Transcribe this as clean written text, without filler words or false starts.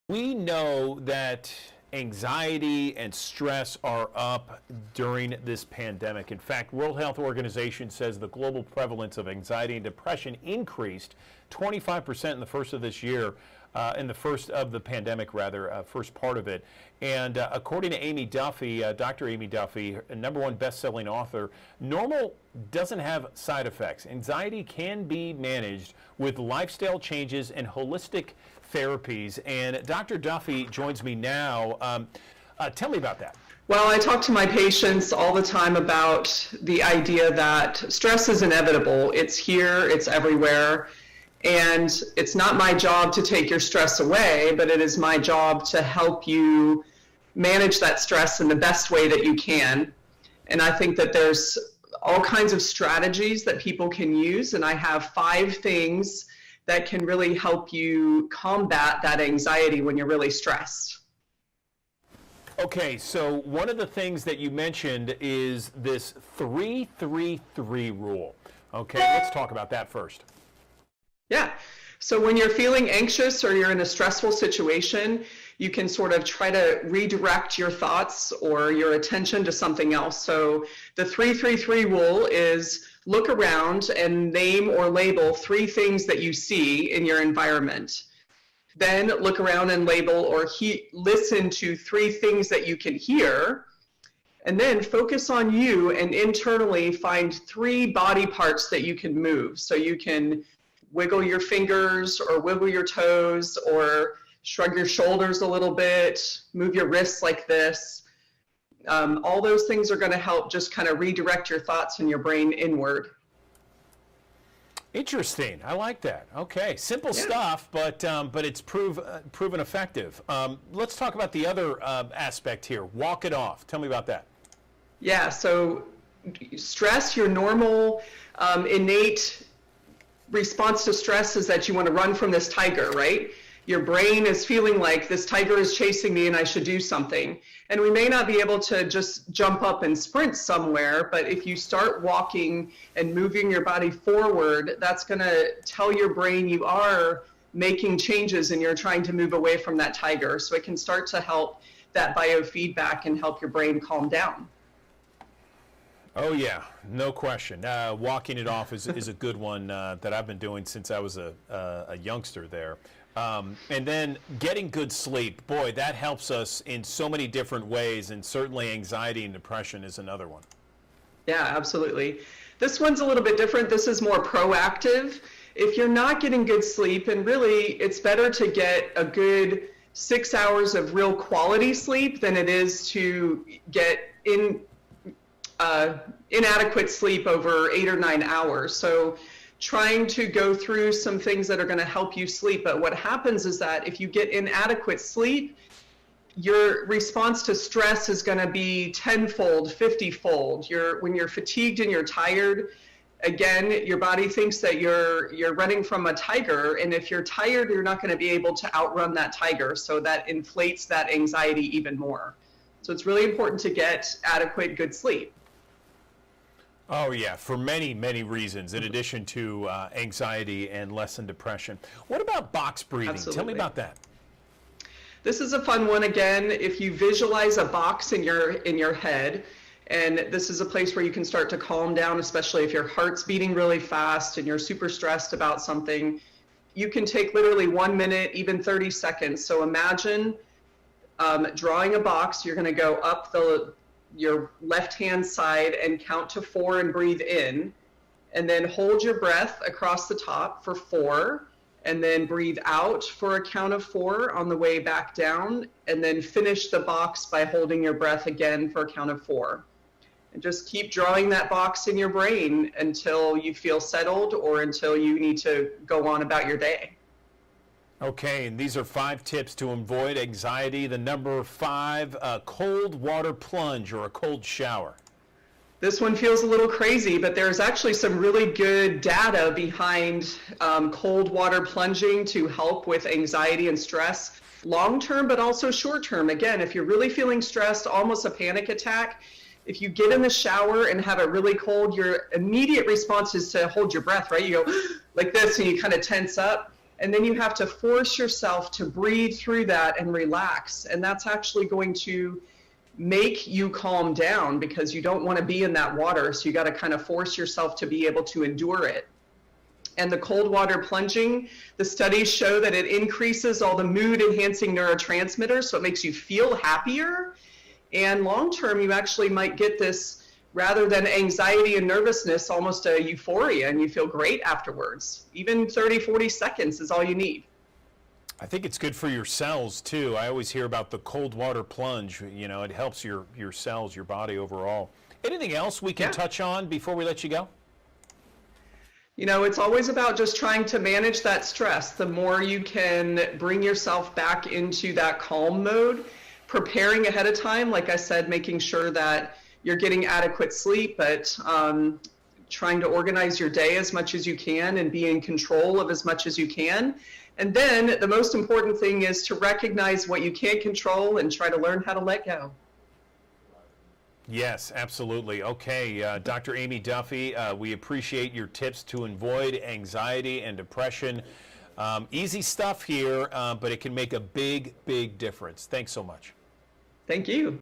We know that anxiety and stress are up during this pandemic. In fact, World Health Organization says the global prevalence of anxiety and depression increased 25% in the first of this year, in the first of the pandemic, rather, first part of it. And according to Amy Duffy, Dr. Amy Duffy, a #1 best-selling author, normal doesn't have side effects. Anxiety can be managed with lifestyle changes and holistic therapies. And Dr. Duffy joins me now. Tell me about that. Well, I talk to my patients all the time about the idea that stress is inevitable. It's here, it's everywhere. And it's not my job to take your stress away, but it is my job to help you manage that stress in the best way that you can. And I think that there's all kinds of strategies that people can use. And I have 5 things that can really help you combat that anxiety when you're really stressed. Okay, so one of the things that you mentioned is this 3-3-3 rule. Okay, let's talk about that first. Yeah. So when you're feeling anxious or you're in a stressful situation, you can sort of try to redirect your thoughts or your attention to something else. So the 3-3-3 rule is look around and name or label 3 things that you see in your environment. Then look around and label or listen to 3 things that you can hear. And then focus on you and internally find 3 body parts that you can move. So you can wiggle your fingers or wiggle your toes or shrug your shoulders a little bit, move your wrists like this. All those things are going to help just kind of redirect your thoughts and your brain inward. Interesting. I like that. Okay, simple stuff, but it's proven effective. Let's talk about the other aspect here. Walk it off. Tell me about that. Yeah. So stress, your normal innate response to stress is that you want to run from this tiger, right? Your brain is feeling like this tiger is chasing me and I should do something. And we may not be able to just jump up and sprint somewhere, but if you start walking and moving your body forward, that's going to tell your brain you are making changes and you're trying to move away from that tiger. So it can start to help that biofeedback and help your brain calm down. Oh yeah, no question. Walking it off is a good one that I've been doing since I was a youngster there. And then getting good sleep, boy, that helps us in so many different ways, and certainly anxiety and depression is another one. Yeah, absolutely. This one's a little bit different. This is more proactive. If you're not getting good sleep, and really it's better to get a good 6 hours of real quality sleep than it is to get inadequate sleep over 8 or 9 hours. So trying to go through some things that are going to help you sleep. But what happens is that if you get inadequate sleep, your response to stress is going to be 10-fold, 50-fold. When you're fatigued and you're tired, again, your body thinks that you're running from a tiger. And if you're tired, you're not going to be able to outrun that tiger. So that inflates that anxiety even more. So it's really important to get adequate, good sleep. Oh yeah, for many, many reasons, in addition to anxiety and lessen depression. What about box breathing? Absolutely. Tell me about that. This is a fun one. Again, if you visualize a box in your head, and this is a place where you can start to calm down, especially if your heart's beating really fast and you're super stressed about something, you can take literally 1 minute, even 30 seconds. So imagine drawing a box. You're going to go up your left-hand side and count to 4 and breathe in, and then hold your breath across the top for 4, and then breathe out for a count of 4 on the way back down, and then finish the box by holding your breath again for a count of 4. And just keep drawing that box in your brain until you feel settled or until you need to go on about your day. Okay, and these are 5 tips to avoid anxiety. The number 5, cold water plunge or a cold shower. This one feels a little crazy, but there's actually some really good data behind cold water plunging to help with anxiety and stress, long-term, but also short-term. Again, if you're really feeling stressed, almost a panic attack, if you get in the shower and have it really cold, your immediate response is to hold your breath, right? You go like this and you kind of tense up. And then you have to force yourself to breathe through that and relax. And that's actually going to make you calm down, because you don't want to be in that water. So you got to kind of force yourself to be able to endure it. And the cold water plunging, the studies show that it increases all the mood enhancing neurotransmitters. So it makes you feel happier. And long term, you actually might get this, rather than anxiety and nervousness, almost a euphoria, and you feel great afterwards. Even 30, 40 seconds is all you need. I think it's good for your cells too. I always hear about the cold water plunge. You know, it helps your cells, your body overall. Anything else we can touch on before we let you go? You know, it's always about just trying to manage that stress. The more you can bring yourself back into that calm mode, preparing ahead of time, like I said, making sure that you're getting adequate sleep, but trying to organize your day as much as you can and be in control of as much as you can. And then the most important thing is to recognize what you can't control and try to learn how to let go. Yes, absolutely. Okay, Dr. Amy Duffy, we appreciate your tips to avoid anxiety and depression. Easy stuff here, but it can make a big, big difference. Thanks so much. Thank you.